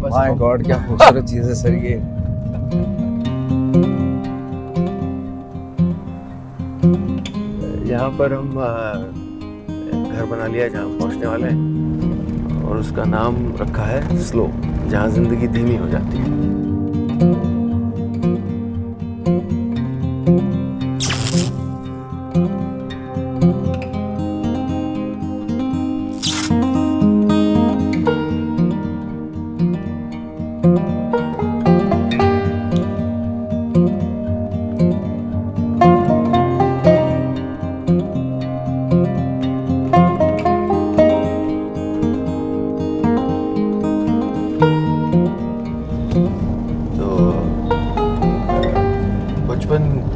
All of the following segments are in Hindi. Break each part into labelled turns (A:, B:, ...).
A: माय गॉड, क्या खूबसूरत चीज है सर ये। यहाँ पर हम घर बना लिया जहाँ पहुँचने वाले हैं, और उसका नाम रखा है स्लो, जहाँ जिंदगी धीमी हो जाती है।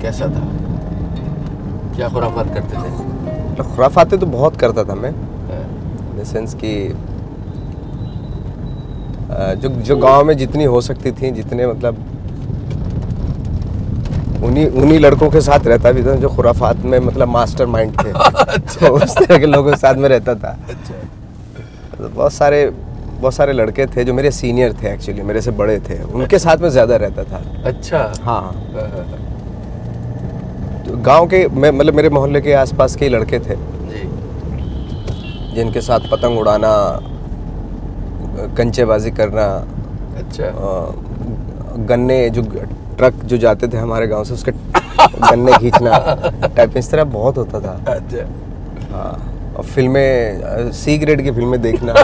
A: कैसा था, क्या खुराफात करते थे?
B: खुराफाते तो बहुत करता था मैं, इन सेंस कि जो गांव में जितनी हो सकती थी, जितने मतलब उन्हीं लड़कों के साथ रहता भी था जो खुराफात में मतलब मास्टर माइंड थे।
A: अच्छा।
B: तो उस तरह के लोगों के साथ में रहता था।
A: अच्छा।
B: तो बहुत सारे लड़के थे जो मेरे सीनियर थे, एक्चुअली मेरे से बड़े थे, उनके साथ में ज़्यादा रहता था।
A: अच्छा।
B: हाँ। तो गांव के मतलब मेरे मोहल्ले के आसपास के ही लड़के थे
A: जी,
B: जिनके साथ पतंग उड़ाना, कंचेबाजी करना।
A: अच्छा।
B: गन्ने जो ट्रक जो जाते थे हमारे गांव से, उसके गन्ने खींचना टाइप इस तरह बहुत होता था।
A: अच्छा।
B: हाँ, और फिल्में, सी ग्रेड की फिल्में देखना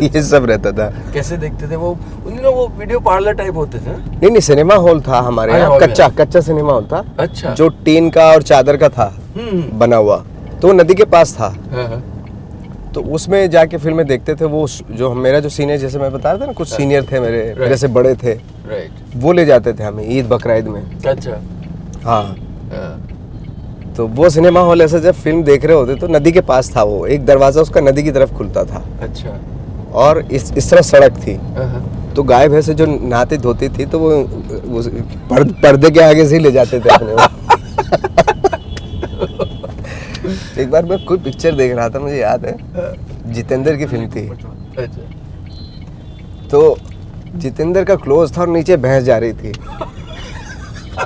B: ये सब रहता था।
A: कैसे देखते थे वो? उन दिनों वो वीडियो पार्लर टाइप होते थे?
B: नहीं, सिनेमा हॉल था हमारे यहाँ, कच्चा सिनेमा हॉल था।
A: अच्छा।
B: जो टीन का और चादर का था बना हुआ, तो वो नदी के पास था। तो उसमें जाके फिल्में देखते थे। वो जो मेरा जो सीनियर, जैसे मैं बता रहा था ना, कुछ सीनियर थे मेरे से बड़े थे, वो ले जाते थे हमें ईद बकरीद में।
A: अच्छा।
B: हाँ। तो वो सिनेमा हॉल ऐसा, जब फिल्म देख रहे होते तो नदी के पास था, वो एक दरवाजा उसका नदी की तरफ खुलता था।
A: अच्छा।
B: और इस तरह सड़क थी। तो गाय भैंसे जो नहाती धोती थी, तो वो पर्दे के आगे से ही ले जाते थे अपने। एक बार मैं कोई पिक्चर देख रहा था, मुझे याद है, जितेंद्र की फिल्म थी।
A: अच्छा।
B: तो जितेंद्र का क्लोज था और नीचे भैंस जा रही थी।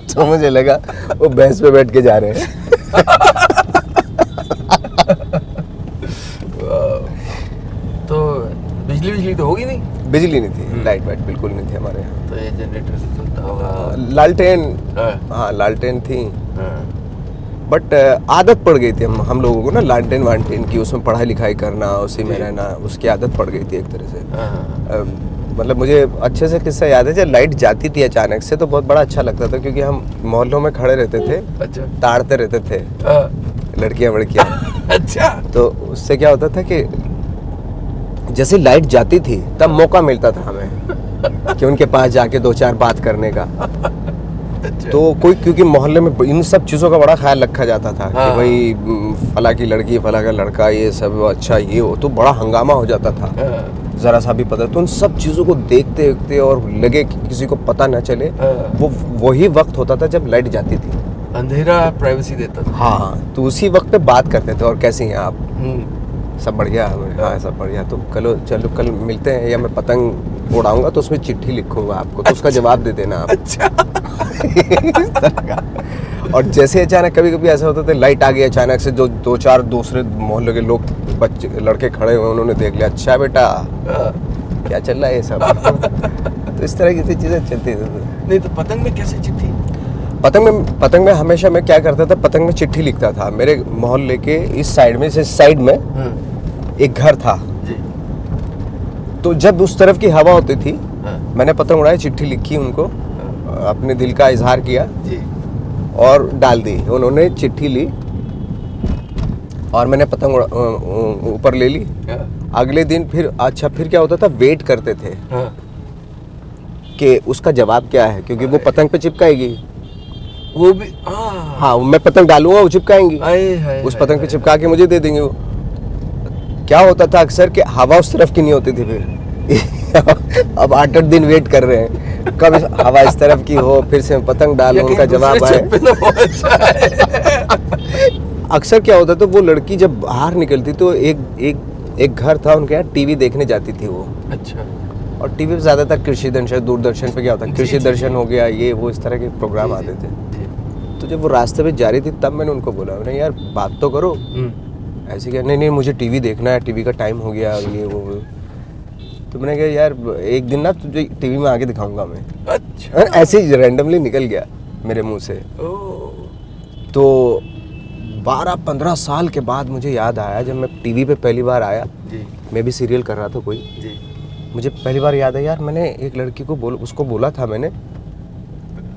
B: तो मुझे लगा वो भैंस पे बैठ के जा रहे हैं।
A: तो बिजली तो होगी नहीं?
B: बिजली नहीं थी, लाइट वाइट बिल्कुल नहीं थी हमारे यहाँ।
A: तो ये जनरेटर से चलता होगा?
B: लालटेन। हाँ, लालटेन थी। बट आदत पड़ गई थी हम लोगों को ना, लालटेन वालटेन की, उसमें पढ़ाई लिखाई करना, उसी में रहना, उसकी आदत पड़ गई थी एक तरह से। मतलब मुझे अच्छे से किस्सा याद है, जब लाइट जाती थी अचानक से तो बहुत बड़ा अच्छा लगता था, क्योंकि हम मोहल्लों में खड़े रहते थे।
A: अच्छा।
B: ताड़ते रहते थे लड़कियां वड़कियां।
A: अच्छा।
B: तो उससे क्या होता था कि जैसे लाइट जाती थी तब मौका मिलता था हमें कि उनके पास जाके दो चार बात करने का।
A: अच्छा।
B: तो कोई, क्योंकि मोहल्ले में इन सब चीज़ों का बड़ा ख्याल रखा जाता था कि भाई फला की लड़की, फला का लड़का, ये सब अच्छा, ये वो, तो बड़ा हंगामा हो जाता था ज़रा सा भी पता। तो उन सब चीज़ों को देखते देखते और लगे कि किसी को पता न चले, वो वही वक्त होता था जब लाइट जाती थी।
A: अंधेरा प्राइवेसी देता था।
B: हाँ, तो उसी वक्त पे बात करते थे, और कैसी हैं आप, सब बढ़िया? हाँ, सब बढ़िया। तो चलो कल मिलते हैं, या मैं पतंग उड़ाऊंगा तो उसमें चिट्ठी लिखूंगा आपको, तो उसका जवाब दे देना आप।
A: अच्छा।
B: इस तरह का। और जैसे अचानक कभी कभी ऐसा होता था, लाइट आ गई अचानक से, जो दो चार दूसरे मोहल्ले के लोग, बच्चे लड़के खड़े हुए, उन्होंने देख लिया, अच्छा बेटा क्या चल रहा है ये सब। तो इस तरह की चीज़ें चलती थी।
A: नहीं तो पतंग में कैसे चिट्ठी?
B: पतंग में हमेशा मैं क्या करता था, पतंग में चिट्ठी लिखता था। मेरे मोहल्ले के इस साइड में एक घर था
A: जी।
B: तो जब उस तरफ की हवा होती थी, मैंने पतंग उड़ाई, चिट्ठी लिखी उनको, अपने दिल का इजहार किया
A: जी,
B: और डाल दी। उन्होंने चिट्ठी ली और मैंने पतंग ऊपर ले ली। अगले दिन फिर क्या होता था, वेट करते थे कि उसका जवाब क्या है, क्योंकि वो पतंग पे चिपकाएगी।
A: वो भी
B: हाँ, मैं पतंग डालूंगा, वो चिपकाएंगी, उस पतंग पे चिपका के मुझे दे देंगे वो। क्या होता था अक्सर कि हवा उस तरफ की नहीं होती थी फिर। अब 8-8 दिन वेट कर रहे हैं कब हवा इस तरफ की हो, फिर से पतंग डालो, उनका जवाब आए। अक्सर क्या होता था, वो लड़की जब बाहर निकलती तो एक घर था उनके यहाँ, टीवी देखने जाती थी वो।
A: अच्छा।
B: और टीवी पे ज़्यादातर कृषि दर्शन, दूरदर्शन पे क्या होता है, कृषि दर्शन हो गया, ये वो इस तरह के प्रोग्राम आते थे। तो जब वो रास्ते पे जा रही थी तब मैंने उनको बोला, मैंने यार बात तो करो। ऐसे क्या, नहीं मुझे टीवी देखना है, टीवी का टाइम हो गया, ये वो। तो मैंने कहा यार एक दिन ना तुझे टीवी में आके दिखाऊंगा मैं।
A: अच्छा।
B: ऐसे ही रैंडमली निकल गया मेरे मुंह से। तो 12-15 साल के बाद मुझे याद आया, जब मैं टीवी पे पहली बार आया, मैं भी सीरियल कर रहा था कोई, मुझे पहली बार याद है यार, मैंने एक लड़की को उसको बोला था मैंने,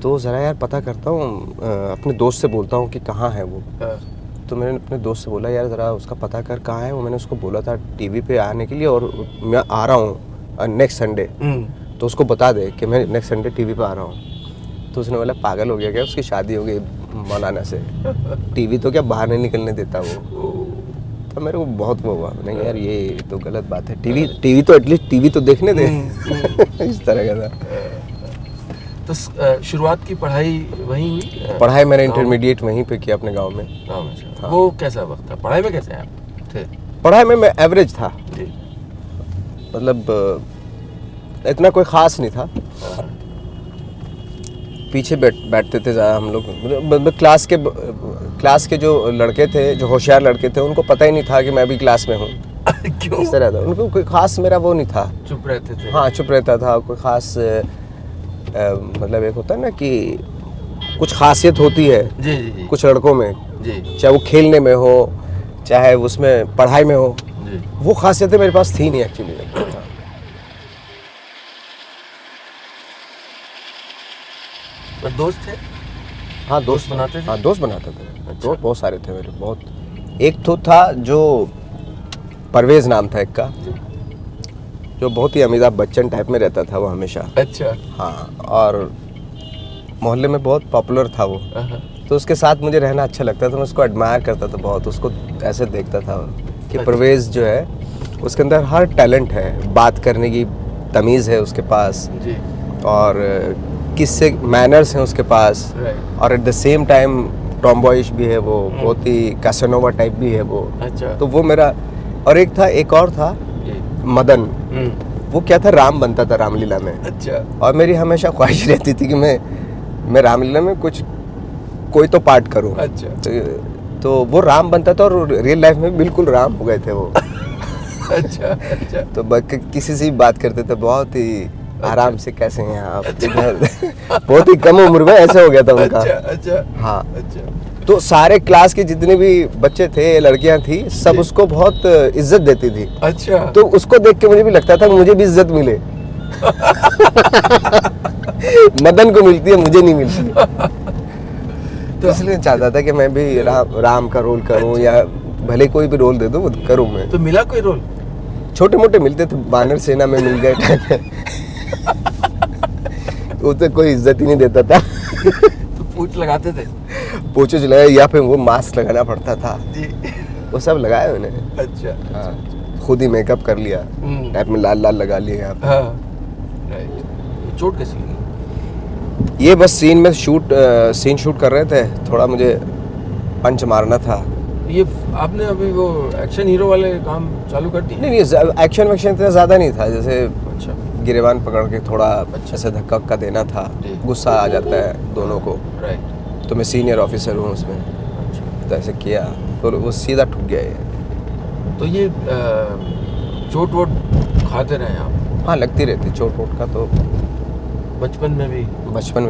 B: तो ज़रा यार पता करता हूँ, अपने दोस्त से बोलता हूँ कि कहाँ है वो। तो मैंने अपने दोस्त से बोला यार ज़रा उसका पता कर कहाँ है वो। मैंने उसको बोला था टीवी पे आने के लिए, और मैं आ रहा हूँ नेक्स्ट संडे, तो उसको बता दे कि मैं नेक्स्ट संडे टीवी पे आ रहा हूँ। तो उसने बोला पागल हो गया क्या, उसकी शादी हो गई मौलाना से, टीवी तो क्या बाहर नहीं निकलने देता वो। तो मेरे को बहुत वो हुआ, नहीं यार ये तो गलत बात है, टीवी तो एटलीस्ट टीवी तो देखने दे। इस तरह का था।
A: तो शुरुआत की पढ़ाई वहीं हुई?
B: पढ़ाई मैंने इंटरमीडिएट वहीं पे किया अपने गांव में।
A: हाँ। वो कैसा वक्त था पढ़ाई में, कैसे आप थे?
B: पढ़ाई में मैं एवरेज था, मतलब इतना कोई ख़ास नहीं था। पीछे बैठते थे ज़्यादा हम लोग। क्लास के जो लड़के थे, जो होशियार लड़के थे, उनको पता ही नहीं था कि मैं भी क्लास में हूँ।
A: क्यों?
B: इस तरह था, उनको कोई ख़ास मेरा वो नहीं था।
A: चुप रहते थे?
B: हाँ चुप रहता था। कोई ख़ास मतलब एक होता है ना कि कुछ खासियत होती है जी। कुछ लड़कों में जी, चाहे वो खेलने में हो, चाहे उसमें पढ़ाई में हो जी। वो खासियतें मेरे पास थी नहीं एक्चुअली।
A: दोस्त थे?
B: हाँ दोस्त
A: बनाते थे?
B: हाँ दोस्त बनाते थे।
A: अच्छा।
B: दोस्त बहुत सारे थे मेरे, बहुत। एक तो था जो परवेज़ नाम था एक का, जो बहुत ही अमिताभ बच्चन टाइप में रहता था वो हमेशा।
A: अच्छा।
B: हाँ, और मोहल्ले में बहुत पॉपुलर था वो, तो उसके साथ मुझे रहना अच्छा लगता था। मैं उसको एडमायर करता था बहुत, उसको ऐसे देखता था कि परवेज़ जो है उसके अंदर हर टैलेंट है, बात करने की तमीज़ है उसके पास जी। और किससे मैनर्स हैं उसके पास, और एट द सेम टाइम टॉमबॉयिश भी है वो, बहुत ही कैसेनोवा टाइप भी है वो। अच्छा। तो वो मेरा। और एक और था मदन, वो क्या था, राम बनता था रामलीला में। अच्छा। और मेरी हमेशा ख्वाहिश रहती थी कि मैं रामलीला में कोई तो पार्ट करूं। अच्छा। तो वो राम बनता था और रियल लाइफ में बिल्कुल राम हो गए थे वो। अच्छा। तो किसी से भी बात करते थे बहुत ही आराम से, कैसे हैं आप। बहुत ही कम उम्र में ऐसे हो गया था उनका। अच्छा। हाँ। अच्छा। तो सारे क्लास के जितने भी बच्चे थे, लड़कियां थी, सब उसको बहुत इज्जत देती थी। अच्छा। तो उसको देख के मुझे भी लगता था मुझे भी इज्जत मिले। मदन को मिलती है, मुझे नहीं मिलती। तो इसलिए चाहता था कि मैं भी राम का रोल करूं। अच्छा। या भले कोई भी रोल दे दो वो करूं मैं।
A: तो मिला कोई रोल?
B: छोटे मोटे मिलते थे, वानर सेना में मिल गए। उसे कोई इज्जत ही नहीं देता था।
A: तो पूछ लगाते थे?
B: पूछ लगाया, या फिर वो मास्क लगाना पड़ता था जी। वो सब लगाया मैंने। अच्छा। हाँ, खुद ही मेकअप कर लिया, टाइप में लाल लाल लगा लिया यहाँ पे। हाँ।
A: राइट। चोट कैसी लगी?
B: ये बस सीन शूट कर रहे थे, थोड़ा मुझे पंच मारना था।
A: ये आपने अभी वो एक्शन हीरो वाले काम चालू कर दिए?
B: नहीं, एक्शन इतना ज़्यादा नहीं था। जैसे अच्छा, गिरेबान पकड़ के थोड़ा ऐसे धक्का देना था, गुस्सा आ जाता है दोनों को। राइट। तो मैं सीनियर ऑफिसर हूँ उसमें। अच्छा। तो ऐसे किया तो वो सीधा ठुक गया ये।
A: तो ये चोट वोट खाते रहे आप?
B: हाँ, लगती रहती चोट वोट का। तो
A: बचपन में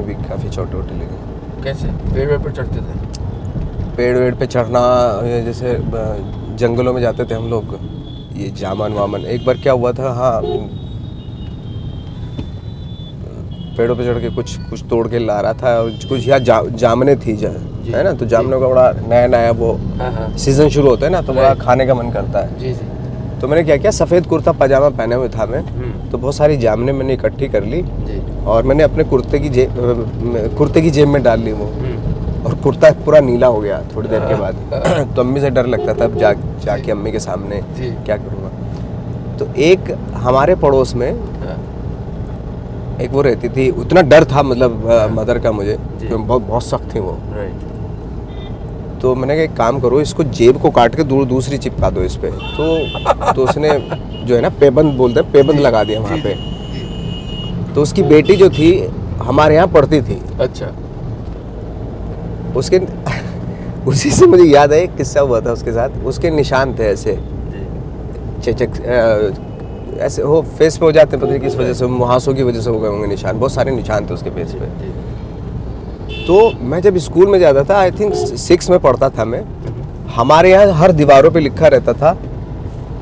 A: भी
B: काफ़ी चोट वोट लगी।
A: कैसे? पेड़ पर चढ़ते थे?
B: पेड़ पे चढ़ना, जैसे जंगलों में जाते थे हम लोग, ये जामन वामन। एक बार क्या हुआ था, हाँ, पेड़ों पे चढ़ के कुछ तोड़ के ला रहा था, और कुछ यहाँ जामने थी है ना, तो जामनों का बड़ा नया वो सीजन शुरू होता है ना, तो बड़ा खाने का मन करता है जी। तो मैंने क्या किया, सफ़ेद कुर्ता पजामा पहने हुए था मैं, तो बहुत सारी जामने मैंने इकट्ठी कर ली और मैंने अपने कुर्ते की जेब में डाल ली वो, और कुर्ता पूरा नीला हो गया थोड़ी देर के बाद। तो अम्मी से डर लगता था, अब जाके अम्मी के सामने क्या करूँगा। तो एक हमारे पड़ोस में एक वो रहती थी, उतना डर था मतलब मदर का मुझे, बहुत सख्त थी वो। तो तो मैंने कहा एक काम करो, इसको जेब को काट के दूसरी चिपका दो इस पे। तो उसने जो है ना पेबंद बोलते हैं, पेबंद लगा दिया वहाँ पे। तो उसकी बेटी जो थी हमारे यहाँ पढ़ती थी।
A: अच्छा।
B: उसके उसी से मुझे याद है एक किस्सा हुआ था उसके साथ। उसके निशान थे ऐसे चेचक, ऐसे हो फेस पे हो जाते, पता नहीं किस वजह से, मुहासों की वजह से हो गए होंगे निशान, बहुत सारे निशान थे उसके फेस पे। तो मैं जब स्कूल में जाता था, आई थिंक 6 में पढ़ता था मैं, हमारे यहाँ हर दीवारों पे लिखा रहता था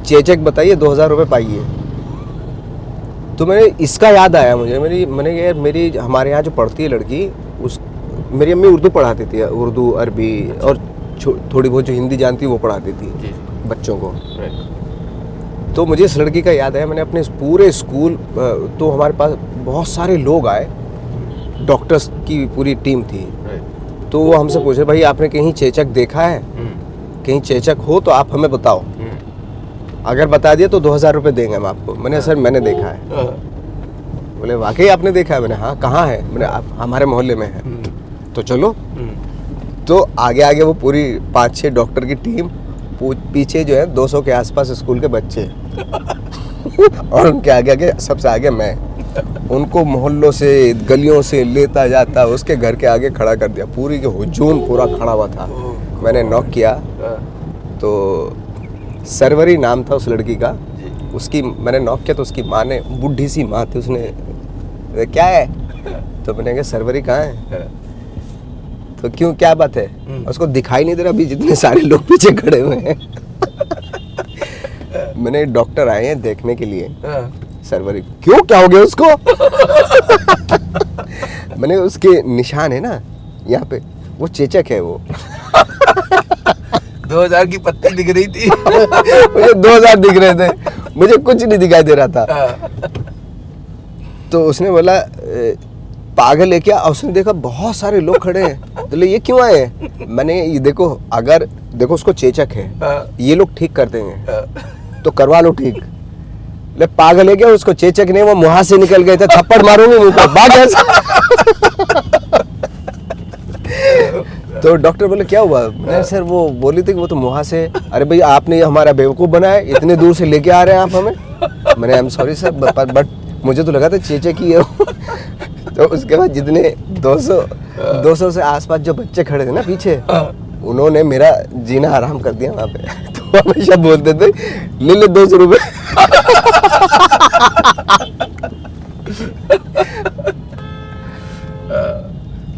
B: चेचक बताइए 2000 रुपये पाइए। तो मैंने इसका याद आया मुझे, मैंने यार मेरी हमारे यहाँ जो पढ़ती है लड़की, उस मेरी अम्मी उर्दू पढ़ाती थी, उर्दू अरबी और थोड़ी बहुत जो हिंदी जानती वो पढ़ाती थी बच्चों को। तो मुझे इस लड़की का याद है, मैंने अपने पूरे स्कूल, तो हमारे पास बहुत सारे लोग आए, डॉक्टर्स की पूरी टीम थी। तो वो हमसे पूछे भाई आपने कहीं चेचक देखा है, कहीं चेचक हो तो आप हमें बताओ, अगर बता दिया तो 2000 रुपये देंगे हम आपको। मैंने सर मैंने देखा है। बोले वाकई आपने देखा है? मैंने हाँ कहाँ है? मैंने हमारे मोहल्ले में है। तो चलो। तो आगे आगे वो पूरी 5-6 डॉक्टर की टीम, पीछे जो है 200 के आसपास स्कूल के बच्चे और उनके आगे आगे सबसे आगे मैं, उनको मोहल्लों से गलियों से लेता जाता, उसके घर के आगे खड़ा कर दिया। पूरी के हुजूम पूरा खड़ा हुआ था। मैंने नॉक किया तो सरवरी नाम था उस लड़की का। उसकी मैंने नॉक किया तो उसकी माँ ने, बुढ़ी सी माँ थी, उसने क्या है? तो मैंने कहा सरवरी कहाँ है? तो क्यों क्या बात है? उसको दिखाई नहीं दे रहा अभी जितने सारे लोग पीछे खड़े हुए हैं। मैंने डॉक्टर आए हैं देखने के लिए। सरवरी क्यों क्या हो गया उसको? मैंने उसके निशान है ना यहाँ पे, वो चेचक है वो।
A: 2000 की पत्ती दिख रही थी।
B: मुझे 2000 दिख रहे थे, मुझे कुछ नहीं दिखाई दे रहा था। तो उसने बोला पागल है क्या? उसने देखा बहुत सारे लोग खड़े हैं, तो ये क्यों आए? मैंने ये देखो, अगर देखो उसको चेचक है, ये लोग ठीक कर देंगे तो करवा लो ठीक। ले पागल है क्या? उसको चेचक नहीं, वो मुंह से निकल गए थे, थप्पड़ मारूंगी मुंह पर, भाग ऐसे। तो डॉक्टर बोले क्या हुआ? मैंने सर वो बोली थी कि वो तो मुंह से। अरे भाई आपने हमारा बेवकूफ़ बनाया, इतने दूर से लेके आ रहे हैं आप हमें। मैंने I am sorry sir, but मुझे तो लगा था चेचक ही है। तो उसके बाद जितने 200 से आसपास जो बच्चे खड़े थे ना पीछे, उन्होंने मेरा जीना हराम कर दिया वहाँ पे। तो हमेशा बोलते थे ले 200 रुपये।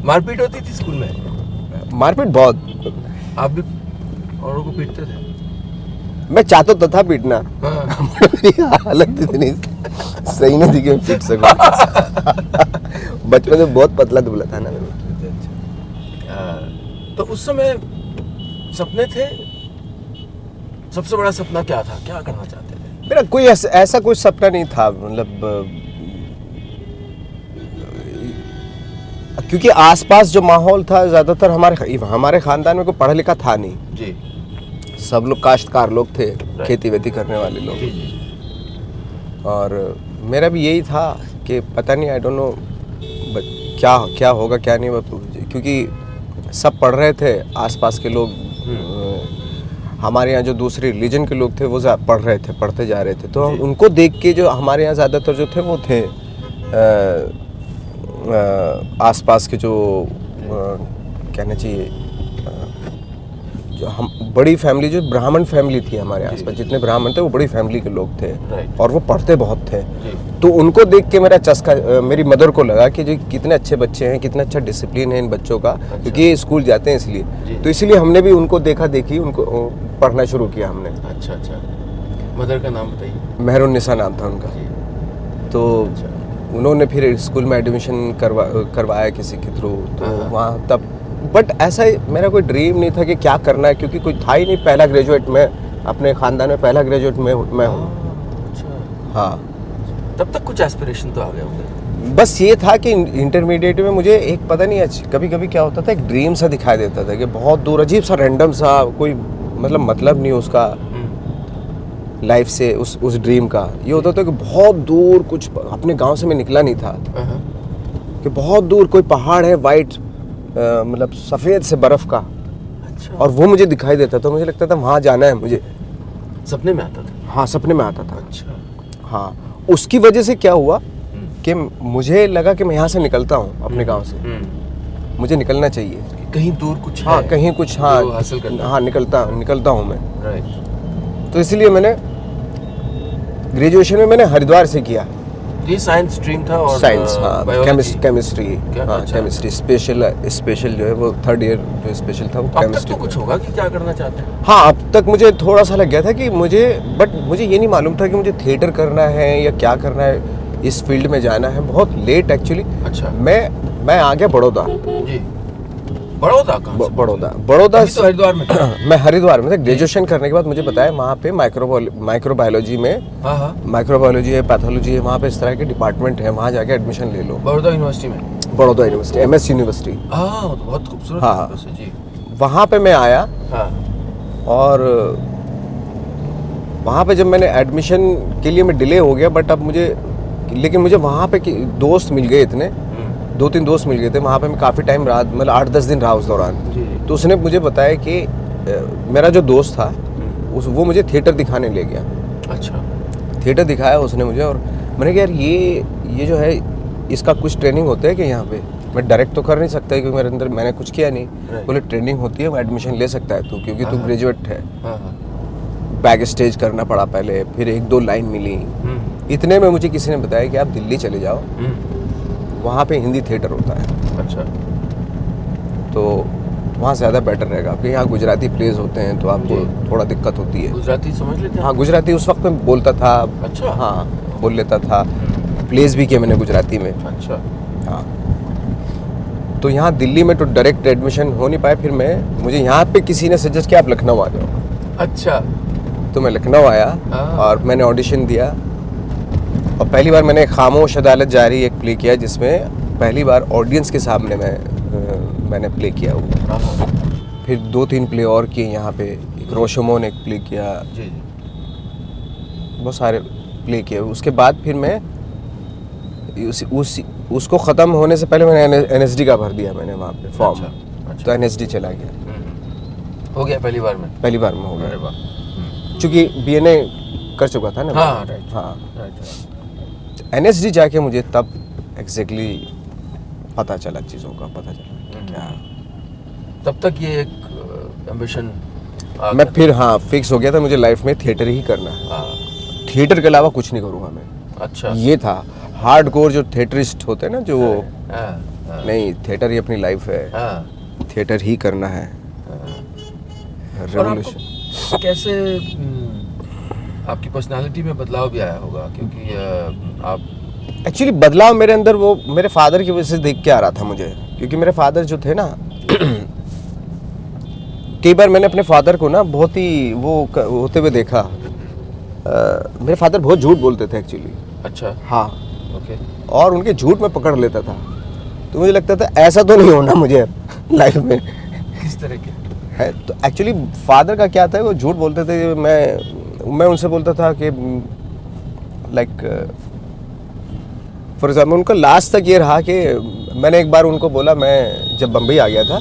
A: मारपीट होती थी स्कूल में?
B: मारपीट बहुत।
A: आप भी औरों को पीटते थे?
B: मैं चाहता तो था पीटना, मेरी हालत इतनी सही नहीं थी कि मैं पीट सकूं। बचपन में बहुत पतला दुबला था ना मैं।
A: तो उस समय सपने थे? सबसे बड़ा सपना क्या था? क्या करना चाहते थे?
B: मेरा कोई ऐसा कोई सपना नहीं था, मतलब क्योंकि आसपास जो माहौल था ज़्यादातर हमारे ख़ानदान में कोई पढ़ा लिखा था नहीं
A: जी।
B: सब लोग काश्तकार लोग थे, खेती वेती करने वाले लोग। और मेरा भी यही था कि पता नहीं, आई डोंट नो क्या होगा क्या नहीं, क्योंकि सब पढ़ रहे थे आसपास के लोग। हमारे यहाँ जो दूसरे रिलीजन के लोग थे वो पढ़ते जा रहे थे। तो उनको देख के जो हमारे यहाँ ज़्यादातर जो थे वो थे आसपास के जो कहना चाहिए, जो हम बड़ी फैमिली, जो ब्राह्मण फैमिली थी हमारे आसपास, जितने ब्राह्मण थे वो बड़ी फैमिली के लोग थे और वो पढ़ते बहुत थे। तो उनको देख के मेरा चस्का मेरी मदर को लगा कि जो कितने अच्छे बच्चे हैं, कितना अच्छा डिसिप्लिन है इन बच्चों का, क्योंकि ये स्कूल जाते हैं इसलिए। तो इसलिए हमने भी उनको देखी उनको पढ़ना शुरू किया हमने।
A: अच्छा। मदर का नाम बताइए?
B: मेहरुन्निसा नाम था उनका। तो उन्होंने फिर स्कूल में एडमिशन करवाया किसी के थ्रू, तो वहाँ तब, बट ऐसा मेरा कोई ड्रीम नहीं था कि क्या करना है, क्योंकि कोई था ही नहीं। पहला ग्रेजुएट में अपने ख़ानदान में, पहला ग्रेजुएट मैं हूँ।
A: अच्छा।
B: हाँ,
A: तब तक कुछ एस्पिरेशन तो आ गए होंगे?
B: बस ये था कि इंटरमीडिएट में मुझे एक पता नहीं कभी कभी क्या होता था, एक ड्रीम सा दिखाई देता था कि बहुत दूर, अजीब सा, रैंडम सा, कोई मतलब नहीं उसका लाइफ से, उस ड्रीम का। ये होता था कि बहुत दूर कुछ, अपने गांव से मैं निकला नहीं था, कि बहुत दूर कोई पहाड़ है वाइट, मतलब सफ़ेद से बर्फ़ का,
A: अच्छा।
B: और वो मुझे दिखाई देता था, मुझे लगता था वहाँ जाना है मुझे।
A: सपने में आता था?
B: हाँ, सपने में आता था।
A: अच्छा।
B: हाँ, उसकी वजह से क्या हुआ कि मुझे लगा कि मैं यहाँ से निकलता हूँ अपने गांव से, मुझे निकलना चाहिए
A: कहीं दूर कुछ
B: हाँ
A: है,
B: कहीं कुछ हाँ
A: हासिल करना।
B: हाँ निकलता हूँ मैं।
A: राइट।
B: तो इसलिए मैंने ग्रेजुएशन में मैंने हरिद्वार से किया।
A: ये साइंस स्ट्रीम था और
B: साइंस हाँ, केमिस्ट्री हाँ
A: अच्छा।
B: केमिस्ट्री स्पेशल जो है वो थर्ड ईयर जो स्पेशल था वो
A: अब तक
B: केमिस्ट्री।
A: तो कुछ होगा कि क्या करना चाहते हैं?
B: हाँ, अब तक मुझे थोड़ा सा लग गया था कि मुझे ये नहीं मालूम था कि मुझे थिएटर करना है या क्या करना है, इस फील्ड में जाना है। बहुत लेट एक्चुअली।
A: अच्छा।
B: मैं आ गया बड़ौदा।
A: जी। बड़ौदा कहाँ से?
B: बड़ौदा
A: तो हरिद्वार में था।
B: मैं हरिद्वार में था। ग्रेजुएशन करने के बाद मुझे बताया वहाँ पे माइक्रोबायोलॉजी में
A: हाँ।
B: माइक्रोबायोलॉजी है, पैथोलॉजी है, वहाँ पे इस तरह के डिपार्टमेंट है, वहाँ जाके एडमिशन ले लो।
A: बड़ौदा यूनिवर्सिटी में?
B: Baroda university, MS university.
A: हाँ, बहुत खूबसूरत
B: हाँ।
A: कैंपस है जी।
B: वहाँ पे मैं आया
A: हाँ।
B: और वहाँ पे जब मैंने एडमिशन के लिए मैं डिले हो गया, बट अब लेकिन मुझे वहाँ पे दोस्त मिल गए इतने, 2-3 दोस्त मिल गए थे वहाँ पे। मैं काफ़ी टाइम रहा, मतलब 8-10 दिन रहा उस दौरान। तो उसने मुझे बताया कि मेरा जो दोस्त था वो मुझे थिएटर दिखाने ले गया।
A: अच्छा।
B: थिएटर दिखाया उसने मुझे, और मैंने कहा यार ये जो है इसका कुछ ट्रेनिंग होता है कि यहाँ पे मैं डायरेक्ट तो कर नहीं सकता क्योंकि मेरे अंदर मैंने कुछ किया नहीं। बोले ट्रेनिंग होती है, वो एडमिशन ले सकता है तू, क्योंकि तू ग्रेजुएट है। बैक स्टेज करना पड़ा पहले, फिर 1-2 लाइन मिली। इतने में मुझे किसी ने बताया कि आप दिल्ली चले जाओ, वहाँ पे हिंदी थिएटर होता है।
A: अच्छा।
B: तो वहाँ ज़्यादा बेटर रहेगा। आपके यहाँ गुजराती प्लेज होते हैं तो आपको थोड़ा दिक्कत होती है।
A: गुजराती समझ लेते हैं?
B: हाँ, गुजराती उस वक्त में बोलता था।
A: अच्छा।
B: हाँ, बोल लेता था। प्लेज भी किया मैंने गुजराती में।
A: अच्छा।
B: हाँ, तो यहाँ दिल्ली में तो डायरेक्ट एडमिशन हो नहीं पाया। फिर मुझे यहाँ पे किसी ने सजेस्ट किया आप लखनऊ आ जाओ।
A: अच्छा।
B: तो मैं लखनऊ आया और मैंने ऑडिशन दिया, और पहली बार मैंने खामोश अदालत जारी एक प्ले किया, जिसमें पहली बार ऑडियंस के सामने मैंने प्ले किया वो। फिर 2-3 प्ले और किए यहाँ पे। एक रोशमोन एक प्ले किया,
A: जी।
B: बहुत सारे प्ले किए। उसके बाद फिर मैं उसको ख़त्म होने से पहले मैंने NSD का भर दिया मैंने वहाँ पे फॉर्म।
A: अच्छा।
B: तो NSD चला गया।
A: हो गया पहली बार में?
B: पहली बार में हो गया।
A: अरे वाह।
B: चूँकि BNA कर चुका था ना।
A: हाँ, राइट।
B: हाँ,
A: राइट।
B: NSD जाके मुझे तब एग्जैक्टली पता चला, चीज़ों का पता चला क्या।
A: तब तक ये एक एम्बिशन
B: मैं फिर हाँ फिक्स हो गया था, मुझे लाइफ में थिएटर ही करना है। थिएटर के अलावा कुछ नहीं करूँगा मैं।
A: अच्छा।
B: ये था हार्डकोर जो थिएटरिस्ट होते हैं ना, जो वो
A: हाँ।
B: नहीं, थिएटर ही अपनी लाइफ है, थिएटर ही करना है।
A: रेवोल्यूशन कैसे आपकी पर्सनालिटी में बदलाव भी आया होगा, क्योंकि आप
B: एक्चुअली बदलाव मेरे अंदर वो मेरे फादर की वजह से देख के आ रहा था मुझे, क्योंकि मेरे फादर जो थे ना कई बार मैंने अपने फादर को ना बहुत ही वो होते हुए देखा। मेरे फादर बहुत झूठ बोलते थे एक्चुअली।
A: अच्छा।
B: हाँ।
A: ओके।
B: और उनके झूठ में पकड़ लेता था, तो मुझे लगता था ऐसा तो नहीं होना मुझे लाइफ में।
A: किस तरह के
B: है तो एक्चुअली फादर का क्या था, वो झूठ बोलते थे। मैं उनसे बोलता था कि लाइक फॉर एग्जाम्पल उनका लास्ट तक ये रहा कि मैंने एक बार उनको बोला, मैं जब बम्बई आ गया था,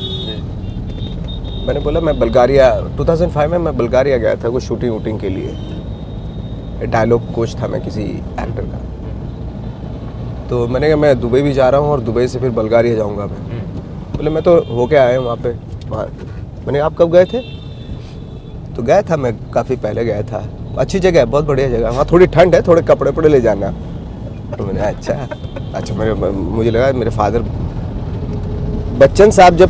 B: मैंने बोला मैं बल्गारिया 2005 में मैं बल्गारिया गया था कुछ शूटिंग के लिए। डायलॉग कोच था मैं किसी एक्टर का। तो मैंने कहा मैं दुबई भी जा रहा हूँ और दुबई से फिर बल्गारिया जाऊँगा मैं। बोले मैं तो होके आया हूँ वहाँ पे। मैंने आप कब गए थे? तो गया था मैं, काफ़ी पहले गया था। अच्छी जगह है, बहुत बढ़िया जगह। वहाँ थोड़ी ठंड है, थोड़े कपड़े पड़े ले जाना। तो मैंने अच्छा मुझे लगा मेरे फादर बच्चन साहब जब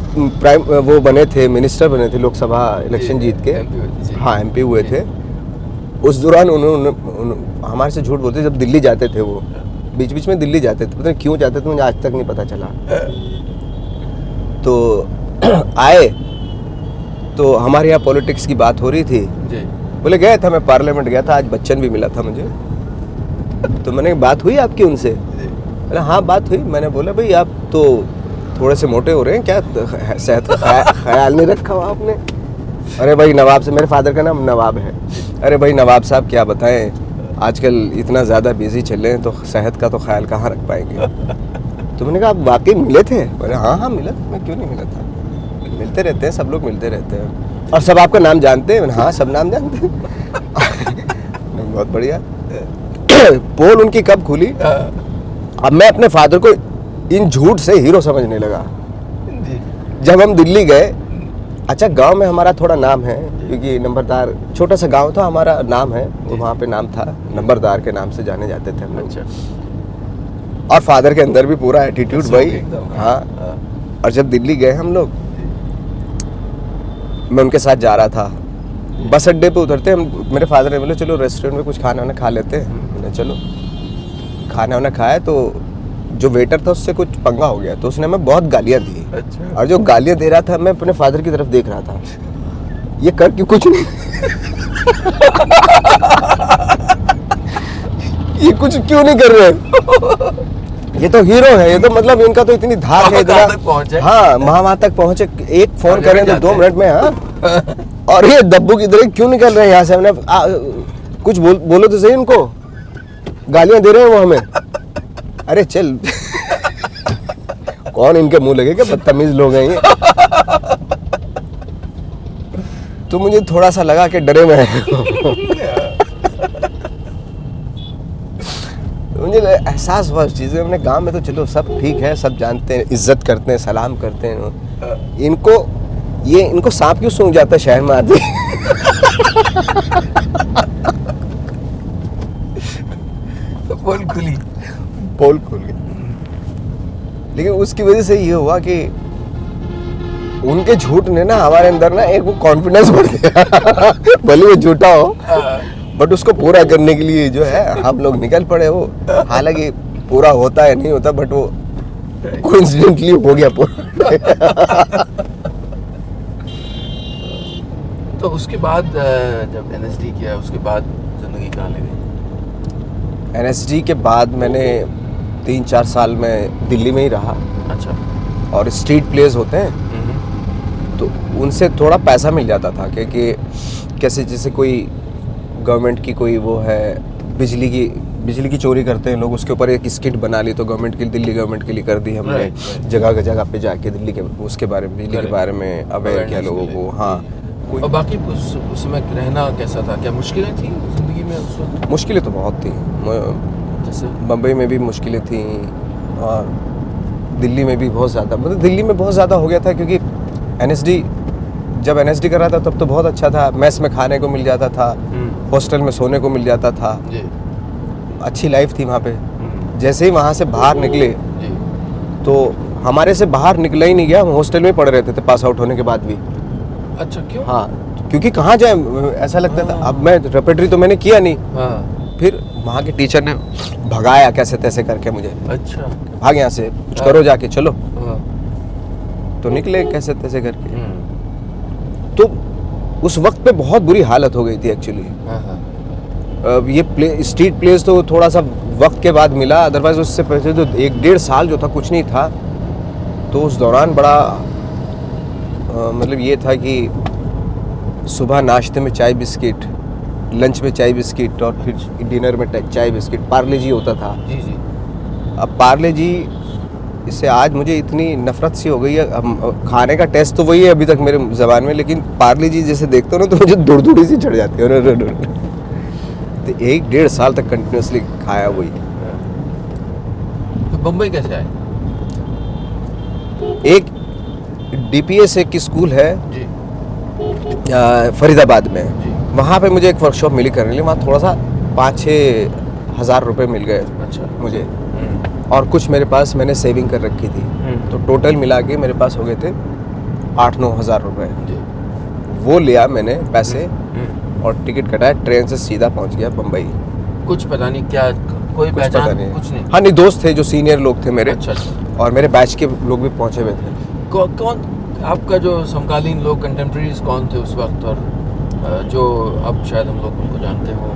B: वो बने थे, मिनिस्टर बने थे, लोकसभा इलेक्शन जीत के। हाँ, MP हुए थे। उस दौरान उन्होंने हमारे से झूठ बोलते, जब दिल्ली जाते थे वो बीच बीच में दिल्ली जाते थे, पता नहीं क्यों जाते थे, मुझे आज तक नहीं पता चला। तो आए तो हमारे यहाँ पॉलिटिक्स की बात हो रही थी। बोले गया था मैं, पार्लियामेंट गया था, आज बच्चन भी मिला था मुझे। तो मैंने बात हुई आपकी उनसे? बोले हाँ बात हुई। मैंने बोला भाई आप तो थोड़े से मोटे हो रहे हैं, क्या सेहत का ख्याल नहीं रखा हुआ आपने? अरे भाई नवाब से, मेरे फादर का नाम नवाब है। अरे भाई नवाब साहब क्या बताएं, आजकल इतना ज़्यादा बिजी चल रहे हैं तो सेहत का तो ख्याल कहाँ रख पाएंगे। तो मैंने कहा आप वाकई मिले थे? बोले हाँ मिला था, मैं क्यों नहीं मिला था। मिलते रहते हैं, सब लोग मिलते रहते हैं। और सब आपका नाम जानते हैं? हाँ, सब नाम जानते हैं। बहुत बढ़िया। पोल उनकी कब खुली? अब मैं अपने फादर को इन झूठ से हीरो समझने लगा। जब हम दिल्ली गए, अच्छा गांव में हमारा थोड़ा नाम है, क्योंकि नंबरदार, छोटा सा गांव था, हमारा नाम है, तो वहाँ पे नाम था, नंबरदार के नाम से जाने जाते थे हम लोग। और फादर के अंदर भी पूरा एटीट्यूड भाई। हाँ। और जब दिल्ली गए हम लोग, मैं उनके साथ जा रहा था, बस अड्डे पे उतरते हम, मेरे फादर ने बोले चलो रेस्टोरेंट में कुछ खाना वाना खा लेते हैं। मैंने चलो खाना वाना खाया, तो जो वेटर था उससे कुछ पंगा हो गया, तो उसने हमें बहुत गालियाँ दी।
A: अच्छा।
B: और जो गालियाँ दे रहा था, मैं अपने फादर की तरफ देख रहा था, ये कर क्यों कुछ नहीं। ये कुछ क्यों नहीं कर रहे? ये तो हीरो है, ये तो मतलब इनका तो इतनी धाक है, इतना। हाँ, वहाँ तक पहुँचे, एक फोन करें तो 2 मिनट में। हाँ। और ये दब्बू की तरह क्यों निकल रहे हैं यहाँ से? हमने कुछ बोलो तो सही उनको, गालियाँ दे रहे हैं वो हमें। अरे चल। कौन इनके मुंह लगे, क्या बदतमीज लोग हैं ये। तो मुझे थोड़ा सा लगा कि डरे में है। मुझे एहसास हुआ उस चीज़ में। अपने गांव में तो चलो सब ठीक है, सब जानते हैं, इज्जत करते हैं, सलाम करते हैं। इनको सांप क्यों सूंघ जाता है शहर में आते?
A: तो पोल खुली।
B: पोल खुल गई। लेकिन उसकी वजह से ये हुआ कि उनके झूठ ने ना हमारे अंदर ना एक वो कॉन्फिडेंस बढ़ गया। भले वो झूठा हो, बट उसको पूरा करने के लिए जो है हम लोग निकल पड़े। वो हालांकि पूरा होता है नहीं होता, बट वो कोइंसिडेंटली हो गया पूरा।
A: तो उसके बाद जब एनएसडी किया, उसके बाद जिंदगी कहाँ ले गई?
B: एनएसडी के बाद मैंने 3-4 साल में दिल्ली में ही रहा।
A: अच्छा। और
B: स्ट्रीट प्लेस होते हैं, तो उनसे थोड़ा पैसा मिल जाता था, क्योंकि कैसे जैसे कोई गवर्नमेंट की कोई वो है, बिजली की चोरी करते हैं लोग, उसके ऊपर एक स्किट बना ली, तो दिल्ली गवर्नमेंट के लिए कर दी हमने। जगह जगह पे जाके दिल्ली के उसके बारे में, बिजली के बारे में अवेयर किया लोगों को। हाँ।
A: और बाकी उस समय रहना कैसा था? क्या मुश्किलें थी जिंदगी में उस वक्त?
B: मुश्किलें तो बहुत थी।
A: जैसे
B: बम्बई में भी मुश्किलें थी, और दिल्ली में भी बहुत ज़्यादा, मतलब दिल्ली में बहुत ज़्यादा हो गया था, क्योंकि जब एनएसडी कर रहा था तब तो बहुत अच्छा था। मेस में खाने को मिल जाता था, हॉस्टल में सोने को मिल जाता था, अच्छी लाइफ थी वहाँ पे। जैसे ही वहाँ से बाहर निकले, तो हमारे से बाहर निकला ही नहीं गया, हम हॉस्टल में पढ़ रहे थे पास आउट होने के बाद भी।
A: अच्छा, क्यों?
B: हाँ, क्योंकि कहाँ जाए ऐसा लगता था। अब मैं रेपेटरी तो मैंने किया नहीं। फिर वहाँ के टीचर ने भगाया कैसे तैसे करके मुझे।
A: अच्छा।
B: भाग यहाँ से, कुछ करो जाके, चलो। तो निकले कैसे तैसे करके। तो उस वक्त पे बहुत बुरी हालत हो गई थी एक्चुअली। ये स्ट्रीट प्लेस तो थोड़ा सा वक्त के बाद मिला, अदरवाइज उससे पहले तो 1-1.5 साल जो था कुछ नहीं था। तो उस दौरान बड़ा मतलब ये था कि सुबह नाश्ते में चाय बिस्किट, लंच में चाय बिस्किट, और फिर डिनर में चाय बिस्किट। पार्ले जी होता था।
A: जी जी।
B: अब पार्ले जी, इससे आज मुझे इतनी नफरत सी हो गई है। खाने का टेस्ट तो वही है अभी तक मेरे ज़बान में, लेकिन पार्ले जी जैसे देखते हो ना, तो मुझे दुड़ सी चढ़ जाती है। तो 1-1.5 साल तक कंटिन्यूसली खाया वही।
A: तो बम्बई कैसे आए?
B: एक डीपीएस एक स्कूल है
A: जी।
B: फरीदाबाद में, वहाँ पे मुझे एक वर्कशॉप मिली करने के लिए। वहाँ थोड़ा सा 5-6 हज़ार रुपये मिल गए।
A: अच्छा।
B: मुझे, और कुछ मेरे पास मैंने सेविंग कर रखी थी, तो टोटल मिला के मेरे पास हो गए थे 8-9 हज़ार रुपये। वो लिया मैंने पैसे, और टिकट कटाया, ट्रेन से सीधा पहुंच गया बम्बई।
A: कुछ पता नहीं क्या, कोई पहचान कुछ नहीं?
B: हाँ नहीं, दोस्त थे जो सीनियर लोग थे मेरे।
A: अच्छा।
B: और मेरे बैच के लोग भी पहुंचे हुए थे।
A: कौन आपका जो समकालीन लोग, कंटेम्प्रेरीज कौन थे उस वक्त, और जो अब शायद हम लोग उनको जानते हो?